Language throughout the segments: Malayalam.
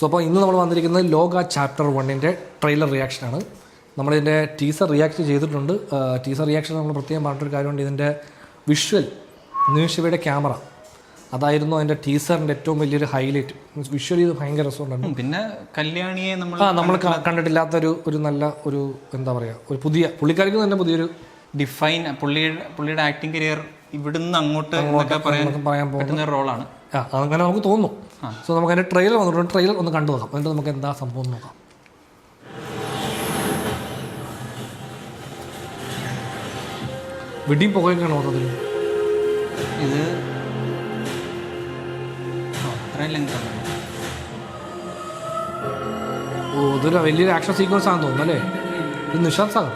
അപ്പോൾ ഇന്ന് നമ്മൾ വന്നിരിക്കുന്നത് ലോക ചാപ്റ്റർ 1-ന്റെ ട്രെയിലർ റിയാക്ഷനാണ്. നമ്മളിതിൻ്റെ ടീസർ റിയാക്ട് ചെയ്തിട്ടുണ്ട്. ടീസർ റിയാക്ഷൻ നമ്മൾ പ്രത്യേകം പറഞ്ഞിട്ടൊരു കാര്യമുണ്ട്. ഇതിൻ്റെ വിഷ്വൽ നിമിഷയുടെ ക്യാമറ അതായിരുന്നു അതിൻ്റെ ടീസറിൻ്റെ ഏറ്റവും വലിയൊരു ഹൈലൈറ്റ്. വിഷ്വലി ഇത് ഭയങ്കര രസമുണ്ടായിരുന്നു. പിന്നെ കല്യാണിയെ നമ്മൾ കണ്ടിട്ടില്ലാത്തൊരു നല്ല ഒരു എന്താ പറയുക, ഒരു പുതിയ പുള്ളിക്കാർക്ക് തന്നെ പുതിയൊരു ഡിഫൈൻ പുള്ളിയുടെ ആക്ടിങ് കരിയർ ഇവിടുന്ന് അങ്ങോട്ട് പറയാൻ പറ്റുന്ന റോളാണ്. അങ്ങനെ നമുക്ക് തോന്നുന്നു. സോ നമുക്ക് അതിൻ്റെ ട്രെയിലർ വന്നിട്ടുണ്ട്. ട്രെയിലർ ഒന്ന് കണ്ടു നോക്കാം, എന്നിട്ട് നമുക്ക് എന്താ സംഭവം നോക്കാം. വെടിയും പുകയൊക്കെയാണ് മൊത്തത്തിൽ. ഇത് അത്രയും ലെങ്താണ്. ഓ, ഇതൊരു വലിയൊരു ആക്ഷൻ സീക്വൻസ് ആണെന്ന് തോന്നുന്നു അല്ലേ? ഇത് നിഷാദ് സാഗർ.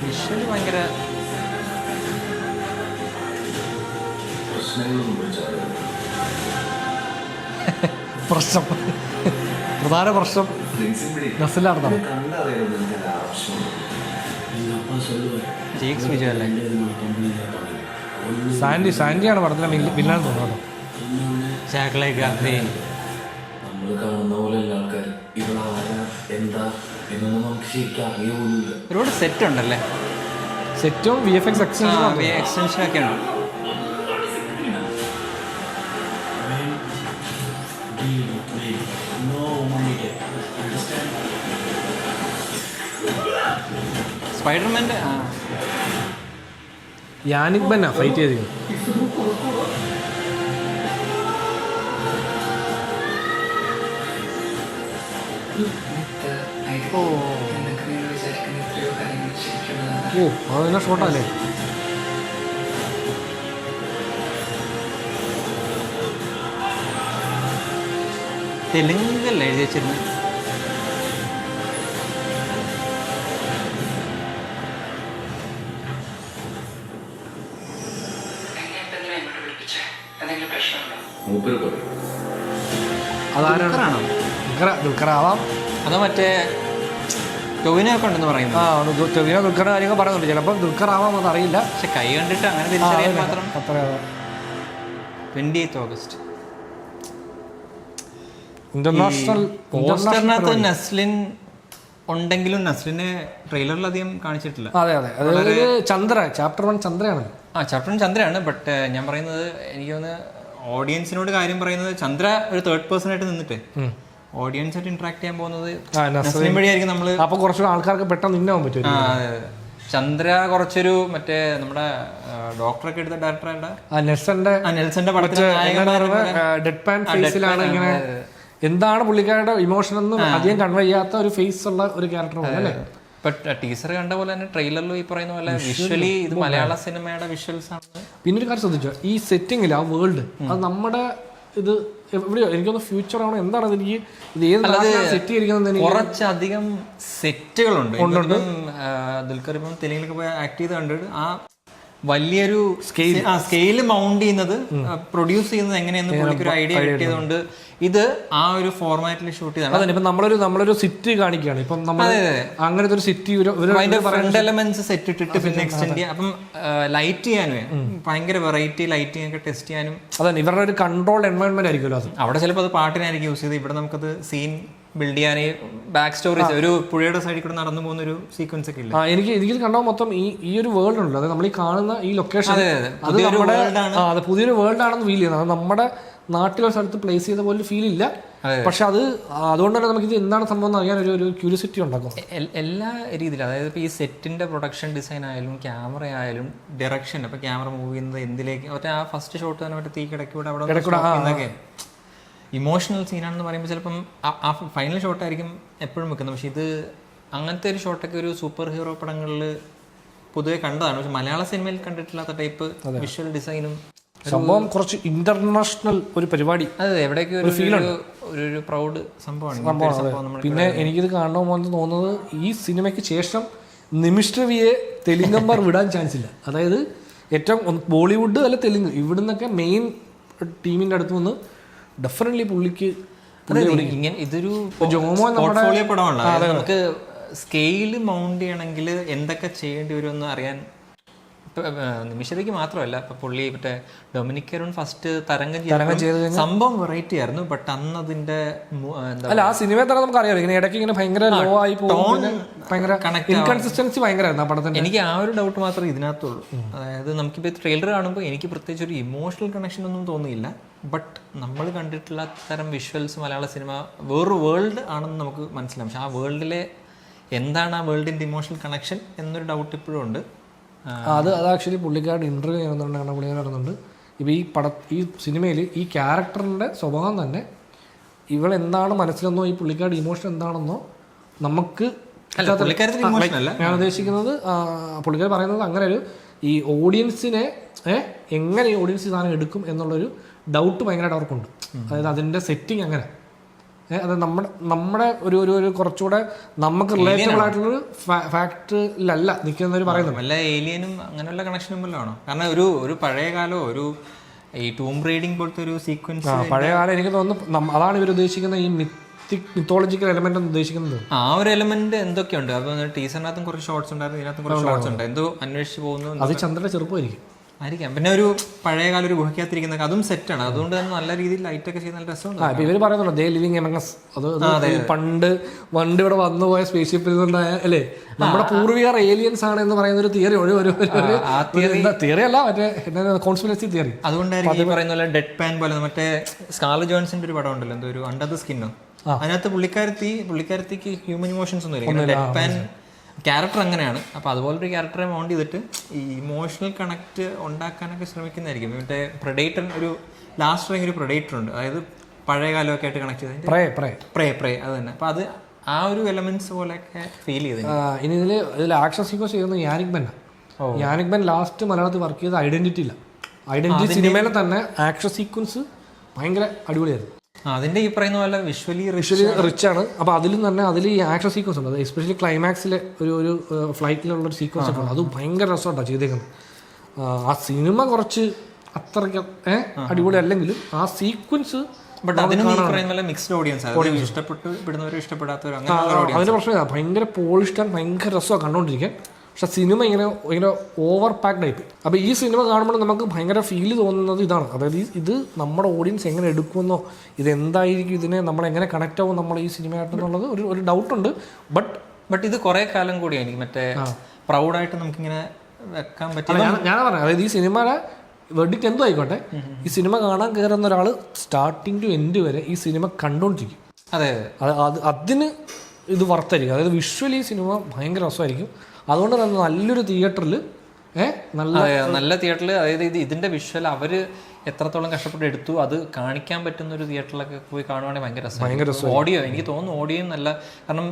വിഷ്വല് ഭയങ്കര പ്രശ്നം, പ്രധാന പ്രശ്നം നസിലാർന്നാണ്. സാൻഡിയാണ് പടത്തിലെ വില്ലാൻ തോന്നുന്നത്. ഒരുപാട് സെറ്റ് ഉണ്ടല്ലേ, സെറ്റും VFX എക്സ്റ്റൻഷൻ ഒക്കെ ഉണ്ട്. സ്പൈഡർമാൻ്റെ യാനിക് ബന്നാ ഫൈറ്റ് ചെയ്തിരിക്കുന്നത്. ഓ, അതെല്ലാം ഷോട്ടല്ലേ? തെലുങ്കല്ലേ എഴുതി വെച്ചിരുന്നത്? അതാരാണോ? ദുൽഖറാവാം. അതോ മറ്റേ ടൊവിനൊക്കെ ഉണ്ടെന്ന് പറയുന്നു. ടൊവിനോ ദുൽഖറിന്റെ കാര്യങ്ങൾ പറയുന്നുണ്ട്. ചിലപ്പോൾ ദുൽഖറാവാം, അതറിയില്ല. പക്ഷെ കൈ കണ്ടിട്ട് അങ്ങനെ തിരിച്ചറിയാൻ മാത്രം. അത്ര 28 ഓഗസ്റ്റ് ഇന്റർനാഷണൽ പോസ്റ്ററിനകത്ത് നസ്ലിൻ ഉണ്ടെങ്കിലും നസ്ലിനെ ട്രെയിലറിലധികം കാണിച്ചിട്ടില്ല. അതെ അതെ, അതായത് ചന്ദ്ര ചാപ്റ്റർ 1 ചന്ദ്രയാണ്. ചാപ്റ്റർ 1 ചന്ദ്രയാണ്. ബട്ട് ഞാൻ പറയുന്നത്, എനിക്ക് തോന്നുന്നു ഓഡിയൻസിനോട് കാര്യം പറയുന്നത്, ചന്ദ്ര ഒരു തേർഡ് പേഴ്സൺ ആയിട്ട് നിന്നിട്ട് ഓഡിയൻസ് ആയിട്ട് ഇന്ററാക്ട് ചെയ്യാൻ പോകുന്നത് നസ്ലിൻ വഴിയായിരിക്കും. നമ്മള് അപ്പൊ കുറച്ചുകൂടെ ആൾക്കാർക്ക് പെട്ടെന്ന് ഇന്നാവാൻ പറ്റും. ചന്ദ്ര കുറച്ചൊരു മറ്റേ നമ്മുടെ ഡോക്ടറൊക്കെ എടുത്ത ഡയറക്ടറുടെ നെൽസന്റെ ഡെഡ് പാൻ ഫേസിലാണ് ഇങ്ങനെ എന്താണ് പുള്ളിക്കാരുടെ ഇമോഷൻ എന്ന് അധികം കൺവേ ചെയ്യാത്ത ഒരു ഫേസ് ഉള്ള ഒരു ക്യാരക്ടർ അല്ലേ? ബട്ട് ടീസർ കണ്ട പോലെ തന്നെ ട്രെയിലറിലും ഈ പറയുന്ന പോലെ വിഷ്വലി ഇത് മലയാള സിനിമയുടെ വിഷ്വൽസ് ആണ്. പിന്നെ ഒരു കാര്യം ശ്രദ്ധിച്ചോ, ഈ സെറ്റിങ്ങിൽ ആ വേൾഡ് അത് നമ്മുടെ ഇത് എവിടെയോ എനിക്കൊന്ന് ഫ്യൂച്ചർ ആണോ എന്താണ് എനിക്ക് ഇത് ഏത് സെറ്റ് ചെയ്തിരിക്കുന്നത്. കുറച്ചധികം സെറ്റുകളുണ്ട്. ദുൽഖർ ഇപ്പം തെലുങ്കിലൊക്കെ പോയി ആക്ട് ചെയ്ത് കണ്ടിട്ട് ആ വലിയൊരു സ്കെയില് മൗണ്ട് ചെയ്യുന്നത്, പ്രൊഡ്യൂസ് ചെയ്യുന്നത് എങ്ങനെയെന്ന് പുള്ളിക്കൊരു ഐഡിയ കിട്ടിയതുകൊണ്ട് ഇത് ആ ഒരു ഫോർമാറ്റിൽ ഷൂട്ട് ചെയ്താണ്. ഇപ്പം നമ്മളൊരു സിറ്റി കാണിക്കുകയാണ്. ഇപ്പം നമ്മൾ അങ്ങനത്തെ ഒരു സിറ്റി ഫ്രണ്ട് എലമെന്റ്സ് സെറ്റ് ഇട്ടിട്ട് പിന്നെ എക്സ്റ്റെൻഡ് ചെയ്യാം. അപ്പം ലൈറ്റ് ചെയ്യാനും ഭയങ്കര വെറൈറ്റി ലൈറ്റിംഗ് ഒക്കെ ടെസ്റ്റ് ചെയ്യാനും അതെ ഇവരുടെ ഒരു കൺട്രോൾഡ് എൻവയോൺമെന്റ് ആയിരിക്കുമല്ലോ അത്. അവിടെ ചിലപ്പോൾ അത് പാട്ടിനായിരിക്കും യൂസ് ചെയ്ത്. ഇവിടെ നമുക്കത് സീൻ ബിൽഡ് ചെയ്യാൻ ബാക്ക് സ്റ്റോറീസ്, ഒരു പുഴയുടെ സൈഡിൽ കൂടെ നടന്നു പോകുന്ന ഒരു സീക്വൻസ് ഒക്കെ ഇല്ല. എനിക്ക് കണ്ടാൽ മൊത്തം ഈ ഒരു വേൾഡ് ഉണ്ടല്ലോ, അതായത് നമ്മൾ ഈ കാണുന്ന ഈ ലൊക്കേഷൻ അത് പുതിയൊരു വേൾഡ് ആണെന്ന് ഫീൽ ചെയ്യുന്നത്. അത് നമ്മുടെ നാട്ടിലൊരു സ്ഥലത്ത് പ്ലേസ് ചെയ്ത പോലെ ഫീൽ ഇല്ല. പക്ഷെ അതുകൊണ്ട് തന്നെ നമുക്ക് ഇത് എന്താണ് സംഭവം എന്ന് അറിയാൻ ഒരു ക്യൂരിയോസിറ്റി ഉണ്ടാക്കും എല്ലാ രീതിയിലും. അതായത് ഇപ്പോൾ ഈ സെറ്റിന്റെ പ്രൊഡക്ഷൻ ഡിസൈൻ ആയാലും ക്യാമറ ആയാലും ഡയറക്ഷൻ, അപ്പോൾ ക്യാമറ മൂവ് ചെയ്യുന്നത് എന്തിലേക്ക്, മറ്റേ ആ ഫസ്റ്റ് ഷോട്ട് തന്നെ മറ്റേ തീ കിടക്കൂടെ അവിടെ ഇമോഷണൽ സീനാണെന്ന് പറയുമ്പോൾ ചിലപ്പം ആ ഫൈനൽ ഷോട്ടായിരിക്കും എപ്പോഴും വെക്കുന്നത്. പക്ഷെ ഇത് അങ്ങനത്തെ ഒരു ഷോട്ടൊക്കെ ഒരു സൂപ്പർ ഹീറോ പടങ്ങളിൽ പൊതുവെ കണ്ടതാണ്. പക്ഷെ മലയാള സിനിമയിൽ കണ്ടിട്ടില്ലാത്ത ടൈപ്പ് വിഷ്വൽ ഡിസൈനും സംഭവം കുറച്ച് ഇന്റർനാഷണൽ ഒരു പരിപാടി. അതെ, എവിടെയൊക്കെ ഒരു പ്രൗഡ് സംഭവമാണ്. പിന്നെ എനിക്കിത് കാണുമ്പോൾ തോന്നുന്നത് ഈ സിനിമയ്ക്ക് ശേഷം നിമിഷ് രവിയെ തെലുങ്കന്മാർ വിടാൻ ചാൻസ് ഇല്ല. അതായത് ഏറ്റവും ബോളിവുഡ് അല്ല തെലുങ്ക്, ഇവിടുന്നൊക്കെ മെയിൻ ടീമിൻ്റെ അടുത്ത് നിന്ന് ഡെഫിനറ്റ്ലി പുള്ളിക്ക് ഇങ്ങനെ ഇതൊരു ജോമോൻ പോർട്ട്ഫോളിയോ പടമാണ്. നമുക്ക് സ്കെയില് മൗണ്ട് ചെയ്യണമെങ്കിൽ എന്തൊക്കെ ചെയ്യേണ്ടി വരും എന്ന് അറിയാൻ നിമിഷതയ്ക്ക് മാത്രമല്ല, ഇപ്പൊ പുള്ളി മറ്റേ ഡൊമിനിക് കെറൂൺ ഫസ്റ്റ് തരംഗം ചെയ്ത സംഭവം വെറൈറ്റി ആയിരുന്നു. ബട്ട് അന്ന് അതിന്റെ അല്ല ആ സിനിമയെ തന്നെ നമുക്ക് അറിയാം ഇങ്ങനെ ഇടയ്ക്ക് ഇങ്ങനെ ഭയങ്കര ലോ ആയി പോകും, ഭയങ്കര ഇൻകൺസിസ്റ്റൻസി ഭയങ്കരമായിരുന്നു ആ പടത്തിന്റെ. എനിക്ക് ആ ഒരു ഡൗട്ട് മാത്രമേ ഇതിനകത്തുള്ളൂ. അതായത് നമുക്കിപ്പോൾ ട്രെയിലർ കാണുമ്പോൾ എനിക്ക് പ്രത്യേകിച്ച് ഒരു ഇമോഷണൽ കണക്ഷൻ ഒന്നും തോന്നിയില്ല. ബട്ട് നമ്മൾ കണ്ടിട്ടുള്ള തരം വിഷ്വൽസ് മലയാള സിനിമ വേറൊരു വേൾഡ് ആണെന്ന് നമുക്ക് മനസ്സിലാവും. പക്ഷെ ആ വേൾഡിലെ എന്താണ് ആ വേൾഡിന്റെ ഇമോഷണൽ കണക്ഷൻ എന്നൊരു ഡൗട്ട് ഇപ്പോഴും ഉണ്ട്. അത് ആക്ച്വലി പുള്ളിക്കാരുടെ ഇന്റർവ്യൂ ചെയ്യുന്നുണ്ടാണ് പുള്ളിക്കാർ പറയുന്നുണ്ട്. ഇപ്പോൾ ഈ സിനിമയിൽ ഈ ക്യാരക്ടറിൻ്റെ സ്വഭാവം തന്നെ ഇവളെന്താണ് മനസ്സിലെന്നോ ഈ പുള്ളിക്കാരുടെ ഇമോഷൻ എന്താണെന്നോ നമുക്ക് ഞാൻ ഉദ്ദേശിക്കുന്നത് പുള്ളിക്കാർ പറയുന്നത് അങ്ങനെ ഒരു ഈ ഓഡിയൻസിനെ എങ്ങനെ ഈ ഓഡിയൻസ് സാധനം എടുക്കും എന്നുള്ളൊരു ഡൗട്ട് ഭയങ്കരമായിട്ട് അവർക്കുണ്ട്. അതായത് അതിൻ്റെ സെറ്റിങ് അങ്ങനെ അത് നമ്മുടെ ഒരു കുറച്ചുകൂടെ നമുക്ക് റിലേറ്റബിൾ ആയിട്ടുള്ളൊരു ഫാക്ടറിലല്ല നിൽക്കുന്നവർ പറയുന്നത്. വല്ല ഏലിയനും അങ്ങനെയുള്ള കണക്ഷനും വല്ലതും ആണോ? കാരണം ഒരു പഴയ കാലം ഒരു ഈ ടൂം റൈഡിങ് പോലത്തെ ഒരു സീക്വൻസ് പഴയ കാലം എനിക്ക് തോന്നുന്നു അതാണ് ഇവർ ഉദ്ദേശിക്കുന്ന ഈ മിത്തോളജിക്കൽ എലമെന്റ് എന്ന് ഉദ്ദേശിക്കുന്നത്. ആ ഒരു എലമെന്റ് എന്തൊക്കെയുണ്ട്? അപ്പൊ ടീച്ചറിനകത്തും കുറച്ച് ഷോർട്സ് ഉണ്ടായിരുന്നു, ഇതിനകത്തും കുറച്ച് ഷോർട്സ് ഉണ്ട്. എന്തോ അന്വേഷിച്ച് പോകുന്നു. അത് ചന്ദ്രന്റെ ചെറുപ്പമായിരിക്കും ആയിരിക്കാം. പിന്നെ ഒരു പഴയകാല ഒരു ഗുഹയ്ക്കകത്തിരിക്കുന്ന അതും സെറ്റാണ്. അതുകൊണ്ട് തന്നെ നല്ല രീതിയിൽ ലൈറ്റ് ഒക്കെ ചെയ്ത് നല്ല രസമുണ്ട്. ഇവർ പറയുന്നുണ്ടോ ദേ ലിവിങ് എമംഗ് അസ്. അത് പണ്ട് ഇവിടെ വന്നുപോയ സ്പേസ് ഷിപ്പിൽ നിന്നുണ്ടായ അല്ലേ നമ്മുടെ പൂർവികർ ഏലിയൻസ് ആണ് എന്ന് പറയുന്ന ഒരു തിയറി തിയറി അല്ല മറ്റേ കോൺസ്പിറസി തിയറി. അതുകൊണ്ടായിരിക്കും ഈ പറയുന്ന പോലെ ഡെഡ് പാൻ പോലെ മറ്റേ സ്കാർലറ്റ് ജോൺസന്റെ ഒരു പടം ഉണ്ടല്ലോ, എന്തോ ഒരു അണ്ടർ ദ സ്കിന്നോ, അതിനകത്ത് പുള്ളിക്കാരത്തിക്ക് ഹ്യൂമൻ ഇമോഷൻസ് ഒന്നും ഇല്ല. ഡെഡ് പാൻ ക്യാരക്ടർ അങ്ങനെയാണ്. അപ്പോൾ അതുപോലൊരു ക്യാരക്ടറെ മൗണ്ട് ചെയ്തിട്ട് ഈ ഇമോഷണൽ കണക്ട് ഉണ്ടാക്കാനൊക്കെ ശ്രമിക്കുന്നതായിരിക്കും. മറ്റേ പ്രഡേറ്റർ ഒരു ലാസ്റ്റ് റേഞ്ച് ഒരു പ്രഡേറ്റർ ഉണ്ട്, അതായത് പഴയ കാലമൊക്കെ ആയിട്ട് കണക്ട് ചെയ്ത് പ്രേ അത് തന്നെ. അപ്പോൾ അത് ആ ഒരു എലമെന്റ്സ് പോലെയൊക്കെ ഫീൽ ചെയ്ത്. ഇനി ഇതിൽ ആക്ഷൻ സീക്വൻസ് ചെയ്യുന്നത് യാനിക് ബെൻ ലാസ്റ്റ് മലയാളത്തിൽ വർക്ക് ചെയ്ത ഐഡന്റിറ്റി സിനിമയിലെ തന്നെ ആക്ഷൻ സീക്വൻസ് ഭയങ്കര അടിപൊളിയായിരുന്നു. അതിന്റെ ഈ പറയുന്ന പോലെ വിഷ്വലി റിച്ച് ആണ്. അപ്പോൾ അതിലും തന്നെ അതിൽ ഈ ആക്ഷൻ സീക്വൻസ് ഉണ്ട്, എസ്പെഷ്യലി ക്ലൈമാക്സിലെ ഒരു ഫ്ലൈറ്റിലുള്ള ഒരു സീക്വൻസ് ഒക്കെ ഉണ്ട്. അത് ഭയങ്കര രസമായിട്ടാണ് ചെയ്തേക്കുന്നത്. ആ സിനിമ കുറച്ച് അത്രയ്ക്ക് അടിപൊളി അല്ലെങ്കിലും ആ സീക്വൻസ് മിക്സ്ഡ് ഓഡിയൻസ് അതിന്റെ പ്രശ്നം ഭയങ്കര പോളിഷ്ഡ് ആൻഡ് ഭയങ്കര രസമാണ് കണ്ടുകൊണ്ടിരിക്കാൻ. പക്ഷെ സിനിമ ഇങ്ങനെ ഓവർ പാക്ഡ് ആയിപ്പോയി. അപ്പോൾ ഈ സിനിമ കാണുമ്പോൾ നമുക്ക് ഭയങ്കര ഫീൽ തോന്നുന്നത് ഇതാണ്. അതായത് ഇത് നമ്മുടെ ഓഡിയൻസ് എങ്ങനെ എടുക്കുമെന്നോ ഇതെന്തായിരിക്കും ഇതിനെ നമ്മളെങ്ങനെ കണക്ട് ആവും നമ്മൾ ഈ സിനിമയായിട്ടെന്നുള്ളത് ഒരു ഡൗട്ടുണ്ട്. ബട്ട് ഇത് കുറേ കാലം കൂടിയാണ് എനിക്ക് മറ്റേ പ്രൗഡായിട്ട് നമുക്കിങ്ങനെ വെക്കാൻ പറ്റും. ഞാൻ പറഞ്ഞു അതായത് ഈ സിനിമയുടെ വെർഡിക്റ്റ് എന്തോ ആയിക്കോട്ടെ, ഈ സിനിമ കാണാൻ കയറുന്ന ഒരാൾ സ്റ്റാർട്ടിങ് ടു എൻഡ് വരെ ഈ സിനിമ കണ്ടുകൊണ്ടിരിക്കും. അതെ, അതിന് ഇത് വർത്തായിരിക്കും. അതായത് വിഷ്വലി സിനിമ ഭയങ്കര രസമായിരിക്കും. അതുകൊണ്ട് തന്നെ നല്ലൊരു തിയേറ്ററിൽ നല്ല തിയേറ്ററിൽ, അതായത് ഇതിന്റെ വിഷ്വൽ അവര് എത്രത്തോളം കഷ്ടപ്പെട്ട് എടുത്തു അത് കാണിക്കാൻ പറ്റുന്ന ഒരു തിയേറ്ററിലൊക്കെ പോയി കാണുവാണെങ്കിൽ ഭയങ്കര രസം. ഓഡിയോ എനിക്ക് തോന്നുന്നു ഓഡിയോ നല്ല, കാരണം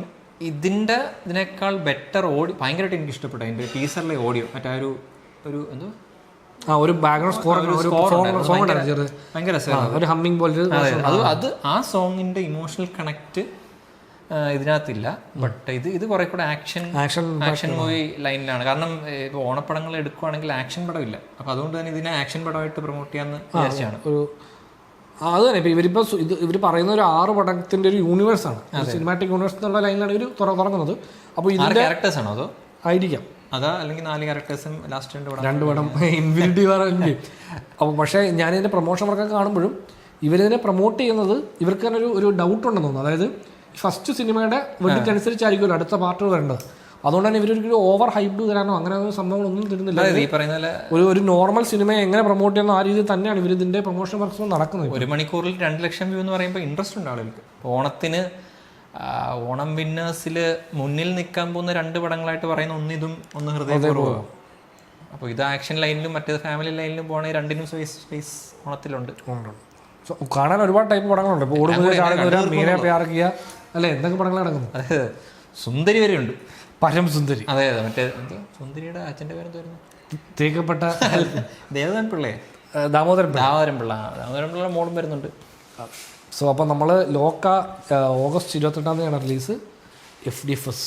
ഇതിനേക്കാൾ ബെറ്റർ ഭയങ്കരമായിട്ട് എനിക്ക് ഇഷ്ടപ്പെട്ടു അതിന്റെ ടീസറിലെ ഓഡിയോ. മറ്റേ ഒരു എന്തോ ഒരു ബാക്ക്ഗ്രൗണ്ട് സ്കോർ ഭയങ്കര രസമാണ്, ഒരു ഹമ്മിങ് പോലെ. അത് ആ സോങ്ങിന്റെ ഇമോഷണൽ കണക്ട് ഇതിനകത്തില്ല. ബട്ട് ഇത് കുറെ കൂടെ ആക്ഷൻ മൂവി ലൈനിലാണ്. കാരണം ഇപ്പോൾ ഓണപ്പടങ്ങൾ എടുക്കുവാണെങ്കിൽ ആക്ഷൻ പടമില്ല. അപ്പോൾ അതുകൊണ്ട് തന്നെ ഇതിനെ ആക്ഷൻ പടമായിട്ട് പ്രൊമോട്ട് ചെയ്യാന്ന് വിചാരിച്ചാണ്. അത് തന്നെ ഇവരിപ്പോൾ ഇവർ പറയുന്ന ഒരു 6 പടത്തിന്റെ ഒരു യൂണിവേഴ്സാണ്, സിനിമാറ്റിക് യൂണിവേഴ്സ് എന്നുള്ള ലൈനിലാണ് ഇവർ തുടങ്ങുന്നത്. അപ്പോൾ ഇതിന്റെ ക്യാരക്ടേഴ്സ് ആണോ അതോ ആയിരിക്കാം അതാ, അല്ലെങ്കിൽ 4 ക്യാരക്ടേഴ്സും ലാസ്റ്റ് 2 പടം ഇൻഫിനിറ്റി വാർ. അപ്പോൾ പക്ഷേ ഞാനിതിന്റെ പ്രൊമോഷൻ വർക്കൊക്കെ കാണുമ്പോഴും ഇവരിതിനെ പ്രൊമോട്ട് ചെയ്യുന്നത് ഇവർക്ക് തന്നെ ഒരു ഡൗട്ട് ഉണ്ടെന്ന് തോന്നുന്നു. അതായത് ഫസ്റ്റ് സിനിമയുടെ വെഡിറ്റ് അനുസരിച്ചായിരിക്കുമല്ലോ അടുത്ത പാർട്ട് വരേണ്ടത്. അതുകൊണ്ട് തന്നെ ഇവരൊരു ഓവർ ഹൈപ്പ് തരാനോ അങ്ങനെ സംഭവങ്ങളൊന്നും തരുന്നില്ല. ഒരു നോർമൽ സിനിമയെ എങ്ങനെ പ്രൊമോട്ട് ചെയ്യുന്ന ആ രീതിയിൽ തന്നെയാണ് ഇവർ ഇതിന്റെ പ്രൊമോഷൻ വർക്ക്സ് നടക്കുന്നത്. 1 മണിക്കൂറിൽ 2 ലക്ഷം വ്യൂ എന്ന് പറയുമ്പോൾ ഇൻട്രസ്റ്റ് ഉണ്ട് ആളുകൾക്ക്. ഓണത്തിന് ഓണം വിന്നേഴ്സിൽ മുന്നിൽ നിൽക്കാൻ പോകുന്ന 2 പടങ്ങളായിട്ട് പറയുന്ന ഒന്നിതും ഒന്ന് ഹൃദയപൂർവ്വം. അപ്പോൾ ഇത് ആക്ഷൻ ലൈനിലും മറ്റേത് ഫാമിലി ലൈനിലും പോകണമെങ്കിൽ 2നും സ്പേസ് ഓണത്തിലുണ്ട്. കാണാൻ ഒരുപാട് ടൈപ്പ് പടങ്ങളുണ്ട്. ഇപ്പോൾ ഓടുമ്പോൾ മീനെ പ്യാർക്കിയ അല്ലെ എന്തൊക്കെ പടങ്ങൾ നടക്കുന്നു. അതെ, സുന്ദരി വരെ ഉണ്ട്, പരം സുന്ദരി. അതെ മറ്റേ സുന്ദരിയുടെ അച്ഛൻ്റെ പേരെന്തായിരുന്നു? തേക്കപ്പെട്ട ദേവദാൻ പിള്ളേ, ദാമോദരൻ പിള്ള മോളും വരുന്നുണ്ട്. സോ അപ്പോൾ നമ്മൾ ലോക്ക ഓഗസ്റ്റ് 28 റിലീസ്. FDFS